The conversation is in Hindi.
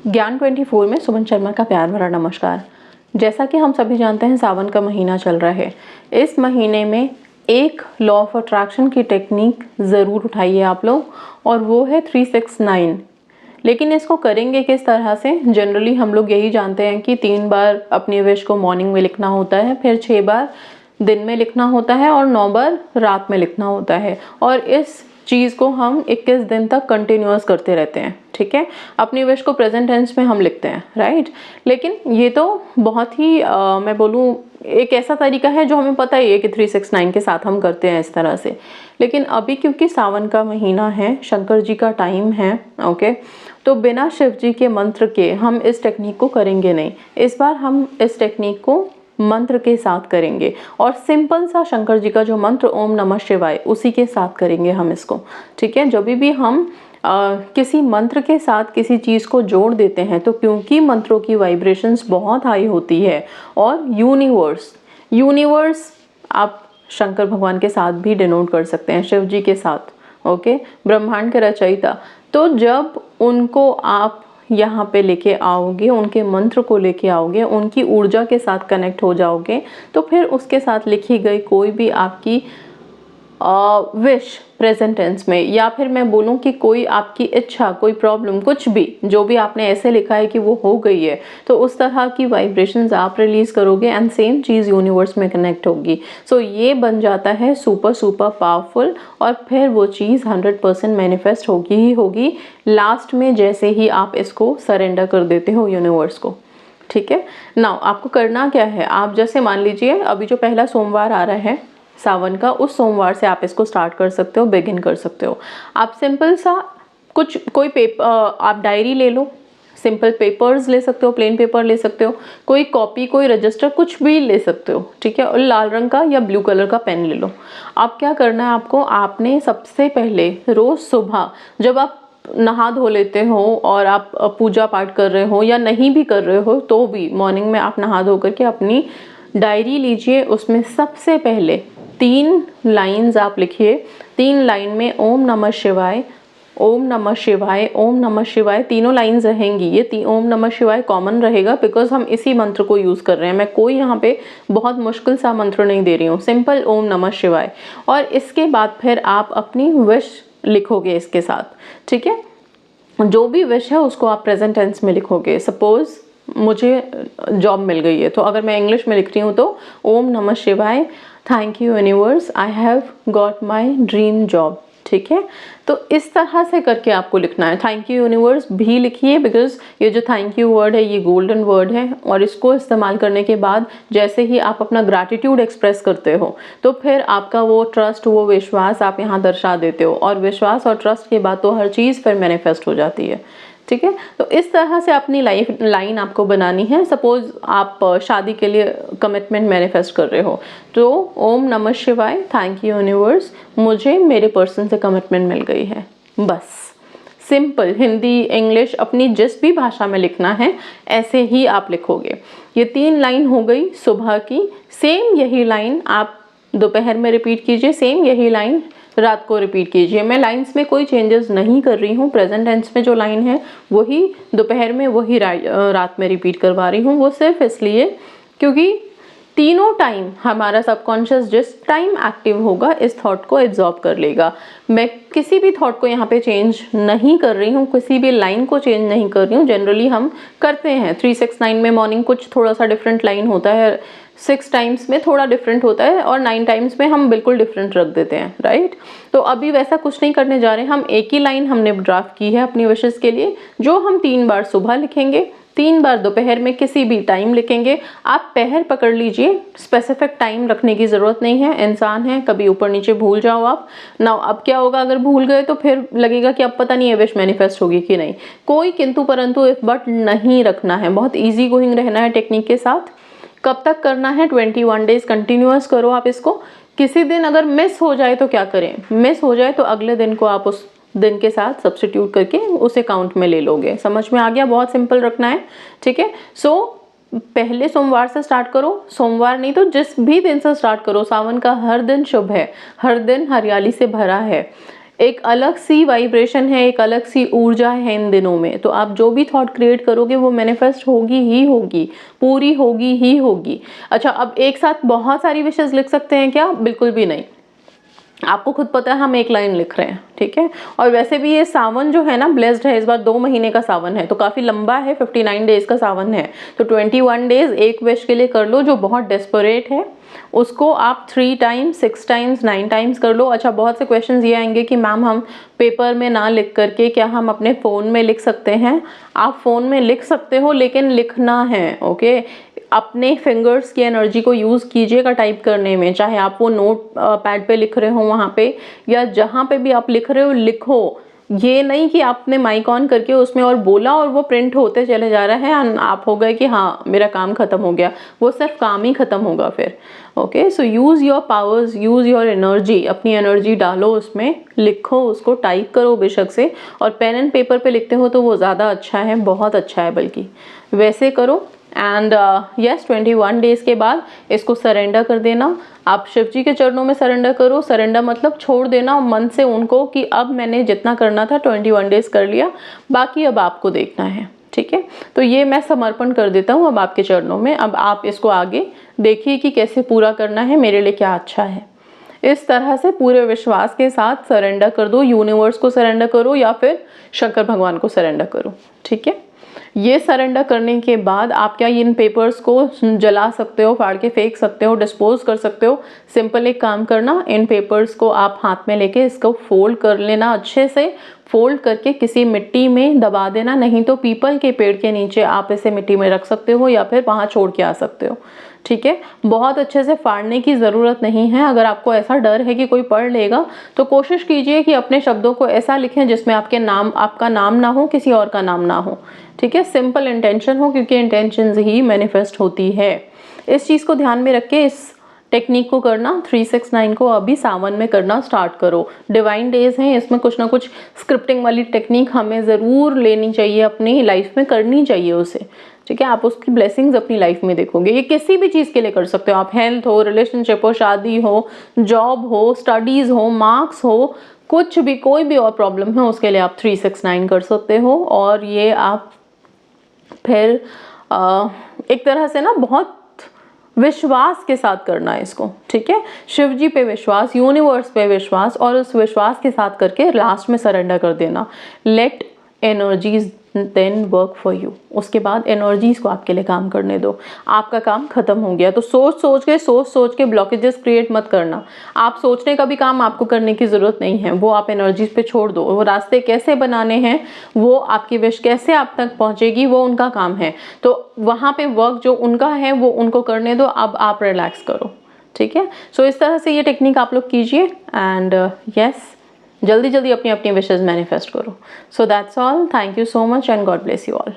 ज्ञान 24 में सुमन शर्मा का प्यार भरा नमस्कार। जैसा कि हम सभी जानते हैं, सावन का महीना चल रहा है। इस महीने में एक लॉ ऑफ अट्रैक्शन की टेक्निक ज़रूर उठाइए आप लोग, और वो है 369। लेकिन इसको करेंगे किस तरह से? जनरली हम लोग यही जानते हैं कि 3 बार अपनी विश को मॉर्निंग में लिखना होता है, फिर 6 बार दिन में लिखना होता है और 9 बार रात में लिखना होता है। और इस चीज़ को हम 21 दिन तक कंटिन्यूअस करते रहते हैं। ठीक है, अपनी विश को प्रेजेंट टेंस में हम लिखते हैं, राइट। लेकिन ये तो बहुत ही मैं बोलूँ एक ऐसा तरीका है जो हमें पता ही है कि 369 के साथ हम करते हैं इस तरह से। लेकिन अभी क्योंकि सावन का महीना है, शंकर जी का टाइम है, ओके, तो बिना शिव जी के मंत्र के हम इस टेक्निक को करेंगे नहीं। इस बार हम इस टेक्निक को मंत्र के साथ करेंगे, और सिंपल सा शंकर जी का जो मंत्र ओम नमः शिवाय, उसी के साथ करेंगे हम इसको। ठीक है, जब भी हम किसी मंत्र के साथ किसी चीज़ को जोड़ देते हैं, तो क्योंकि मंत्रों की वाइब्रेशंस बहुत हाई होती है, और यूनिवर्स आप शंकर भगवान के साथ भी डिनोट कर सकते हैं, शिव जी के साथ, ओके, ब्रह्मांड के रचयिता। तो जब उनको आप यहाँ पे लेके आओगे, उनके मंत्र को लेके आओगे, उनकी ऊर्जा के साथ कनेक्ट हो जाओगे, तो फिर उसके साथ लिखी गई कोई भी आपकी विश प्रेजेंट टेंस में, या फिर मैं बोलूँ कि कोई आपकी इच्छा, कोई प्रॉब्लम, कुछ भी जो भी आपने ऐसे लिखा है कि वो हो गई है, तो उस तरह की वाइब्रेशंस आप रिलीज करोगे एंड सेम चीज़ यूनिवर्स में कनेक्ट होगी। सो ये बन जाता है सुपर पावरफुल, और फिर वो चीज़ 100% मैनिफेस्ट होगी ही होगी लास्ट में, जैसे ही आप इसको सरेंडर कर देते हो यूनिवर्स को। ठीक है, नाउ आपको करना क्या है? आप जैसे मान लीजिए अभी जो पहला सोमवार आ रहा है सावन का, उस सोमवार से आप इसको स्टार्ट कर सकते हो, बिगिन कर सकते हो। आप सिंपल सा कोई पेपर, आप डायरी ले लो, सिंपल पेपर्स ले सकते हो, प्लेन पेपर ले सकते हो, कोई कॉपी, कोई रजिस्टर, कुछ भी ले सकते हो। ठीक है, और लाल रंग का या ब्लू कलर का पेन ले लो। अब क्या करना है आपको? आपने सबसे पहले रोज़ सुबह जब आप नहा धो लेते हो और आप पूजा पाठ कर रहे हो, या नहीं भी कर रहे हो तो भी मॉर्निंग में आप नहा धो करके अपनी डायरी लीजिए, उसमें सबसे पहले 3 लाइन्स आप लिखिए। 3 लाइन में ओम नमः शिवाय, ओम नमः शिवाय, ओम नमः शिवाय, तीनों लाइन्स रहेंगी। ये ओम नमः शिवाय कॉमन रहेगा, बिकॉज हम इसी मंत्र को यूज़ कर रहे हैं। मैं कोई यहाँ पे बहुत मुश्किल सा मंत्र नहीं दे रही हूँ, सिंपल ओम नमः शिवाय। और इसके बाद फिर आप अपनी विश लिखोगे इसके साथ। ठीक है, जो भी विश है उसको आप प्रेजेंट टेंस में लिखोगे। सपोज मुझे जॉब मिल गई है, तो अगर मैं इंग्लिश में लिख रही हूँ तो ओम नमः शिवाय, thank you universe, I have got my dream job. ठीक है, तो इस तरह से करके आपको लिखना है। थैंक यू यूनिवर्स भी लिखिए, बिकॉज ये जो थैंक यू वर्ड है ये गोल्डन वर्ड है, और इसको इस्तेमाल करने के बाद जैसे ही आप अपना ग्रैटिट्यूड एक्सप्रेस करते हो, तो फिर आपका वो ट्रस्ट, वो विश्वास आप यहाँ दर्शा देते हो, और विश्वास और ट्रस्ट के बाद तो हर चीज़ फिर मैनिफेस्ट हो जाती है। ठीक है, तो इस तरह से अपनी लाइफ लाइन आपको बनानी है। सपोज आप शादी के लिए कमिटमेंट मैनिफेस्ट कर रहे हो, तो ओम नमः शिवाय, थैंक यू यूनिवर्स, मुझे मेरे पर्सन से कमिटमेंट मिल गई है। बस सिंपल, हिंदी, इंग्लिश, अपनी जिस भी भाषा में लिखना है ऐसे ही आप लिखोगे। ये 3 लाइन हो गई सुबह की। सेम यही लाइन आप दोपहर में रिपीट कीजिए, सेम यही लाइन रात को रिपीट कीजिए। मैं लाइंस में कोई चेंजेस नहीं कर रही हूँ, प्रेजेंट टेंस में जो लाइन है वही दोपहर में, वही रात में रिपीट करवा रही हूँ। वो सिर्फ इसलिए क्योंकि तीनों टाइम हमारा सबकॉन्शियस जिस टाइम एक्टिव होगा इस थॉट को एब्जॉर्ब कर लेगा। मैं किसी भी थॉट को यहाँ पे चेंज नहीं कर रही हूँ, किसी भी लाइन को चेंज नहीं कर रही हूँ। जनरली हम करते हैं 369 में मॉर्निंग कुछ थोड़ा सा डिफरेंट लाइन होता है, 6 टाइम्स में थोड़ा डिफरेंट होता है, और 9 टाइम्स में हम बिल्कुल डिफरेंट रख देते हैं, राइट। तो अभी वैसा कुछ नहीं करने जा रहे हैं, हम एक ही लाइन हमने ड्राफ्ट की है अपनी विशेस के लिए, जो हम 3 बार सुबह लिखेंगे, 3 बार दोपहर में किसी भी टाइम लिखेंगे। आप पहर पकड़ लीजिए, स्पेसिफिक टाइम रखने की ज़रूरत नहीं है, इंसान है, कभी ऊपर नीचे भूल जाओ आप ना। अब क्या होगा अगर भूल गए, तो फिर लगेगा कि अब पता नहीं है विश मैनिफेस्ट होगी कि नहीं। कोई किंतु परंतु इफ बट नहीं रखना है, बहुत ईजी गोइंग रहना है टेक्निक के साथ। कब तक करना है? 21 डेज कंटिन्यूअस करो आप इसको। किसी दिन अगर मिस हो जाए तो क्या करें? मिस हो जाए तो अगले दिन को आप उस दिन के साथ सब्स्टिट्यूट करके उस अकाउंट में ले लोगे। समझ में आ गया? बहुत सिंपल रखना है। ठीक है, सो पहले सोमवार से स्टार्ट करो, सोमवार नहीं तो जिस भी दिन से स्टार्ट करो। सावन का हर दिन शुभ है, हर दिन हरियाली से भरा है। एक अलग सी वाइब्रेशन है, एक अलग सी ऊर्जा है इन दिनों में। तो आप जो भी थॉट क्रिएट करोगे वो मैनिफेस्ट होगी ही होगी, पूरी होगी ही होगी। अच्छा, अब एक साथ बहुत सारी विशेष लिख सकते हैं क्या? बिल्कुल भी नहीं। आपको खुद पता है हम एक लाइन लिख रहे हैं, ठीक है। और वैसे भी ये सावन जो है ना ब्लेस्ड है, इस बार 2 महीने का सावन है, तो काफ़ी लंबा है, 59 डेज का सावन है। तो 21 डेज एक विश के लिए कर लो जो बहुत डेस्परेट है, उसको आप 3 टाइम्स, 6 टाइम्स, 9 टाइम्स कर लो। अच्छा, बहुत से क्वेश्चंस ये आएंगे कि मैम हम पेपर में ना लिख करके क्या हम अपने फ़ोन में लिख सकते हैं? आप फ़ोन में लिख सकते हो, लेकिन लिखना है, ओके। अपने फिंगर्स की एनर्जी को यूज़ कीजिएगा टाइप करने में, चाहे आप वो नोट पैड पे लिख रहे हो वहाँ पे, या जहाँ पे भी आप लिख रहे हो लिखो। ये नहीं कि आपने माइक ऑन करके उसमें और बोला और वो प्रिंट होते चले जा रहा है और आप हो गए कि हाँ मेरा काम ख़त्म हो गया, वो सिर्फ काम ही ख़त्म होगा फिर। Okay, so use your powers, use your energy, अपनी एनर्जी डालो उसमें, लिखो उसको, टाइप करो बेशक से। और पेन एंड पेपर पे लिखते हो तो वो ज़्यादा अच्छा है, बहुत अच्छा है, बल्कि वैसे करो। एंड यस, 21 डेज के बाद इसको सरेंडर कर देना। आप शिव जी के चरणों में सरेंडर करो। सरेंडर मतलब छोड़ देना मन से उनको कि अब मैंने जितना करना था 21 डेज कर लिया, बाकी अब आपको देखना है, ठीक है। तो ये मैं समर्पण कर देता हूँ अब आपके चरणों में। अब आप इसको आगे देखिए कि कैसे पूरा करना है, मेरे लिए क्या अच्छा है। इस तरह से पूरे विश्वास के साथ सरेंडर कर दो। यूनिवर्स को सरेंडर करो या फिर शंकर भगवान को सरेंडर करो, ठीक है। ये सरेंडर करने के बाद आप क्या इन पेपर्स को जला सकते हो, फाड़ के फेंक सकते हो, डिस्पोज कर सकते हो। सिंपल एक काम करना, इन पेपर्स को आप हाथ में लेके इसको फोल्ड कर लेना, अच्छे से फोल्ड करके किसी मिट्टी में दबा देना। नहीं तो पीपल के पेड़ के नीचे आप इसे मिट्टी में रख सकते हो या फिर वहाँ छोड़ के आ सकते हो, ठीक है। बहुत अच्छे से फाड़ने की ज़रूरत नहीं है। अगर आपको ऐसा डर है कि कोई पढ़ लेगा तो कोशिश कीजिए कि अपने शब्दों को ऐसा लिखें जिसमें आपका नाम ना हो, किसी और का नाम ना हो, ठीक है। सिंपल इंटेंशन हो, क्योंकि इंटेंशन ही मैनिफेस्ट होती है। इस चीज़ को ध्यान में रख के इस टेक्निक को करना, 369 को अभी सावन में करना स्टार्ट करो। डिवाइन डेज हैं, इसमें कुछ ना कुछ स्क्रिप्टिंग वाली टेक्निक हमें ज़रूर लेनी चाहिए, अपनी लाइफ में करनी चाहिए उसे, ठीक है। आप उसकी ब्लेसिंग्स अपनी लाइफ में देखोगे। ये किसी भी चीज़ के लिए कर सकते हो आप, हेल्थ हो, रिलेशनशिप हो, शादी हो, जॉब हो, स्टडीज़ हो, मार्क्स हो, कुछ भी, कोई भी और प्रॉब्लम है उसके लिए आप 369 कर सकते हो। और ये आप फिर एक तरह से ना बहुत विश्वास के साथ करना है इसको, ठीक है। शिव जी पे विश्वास, यूनिवर्स पे विश्वास, और उस विश्वास के साथ करके लास्ट में सरेंडर कर देना। Let energies then work for you. उसके बाद एनर्जीज को आपके लिए काम करने दो, आपका काम खत्म हो गया। तो सोच सोच के ब्लॉकेजेस क्रिएट मत करना। आप सोचने का भी काम आपको करने की ज़रूरत नहीं है, वो आप एनर्जीज पे छोड़ दो। वो रास्ते कैसे बनाने हैं, वो आपकी विश कैसे आप तक पहुंचेगी, वो उनका काम है। तो वहाँ पे वर्क जो उनका है वो उनको करने दो, अब आप रिलैक्स करो, ठीक है। सो इस तरह से ये टेक्निक आप लोग कीजिए एंड यस, जल्दी जल्दी अपनी अपनी विशेज़ मैनिफेस्ट करो। So that's all, thank you so much and God bless you all.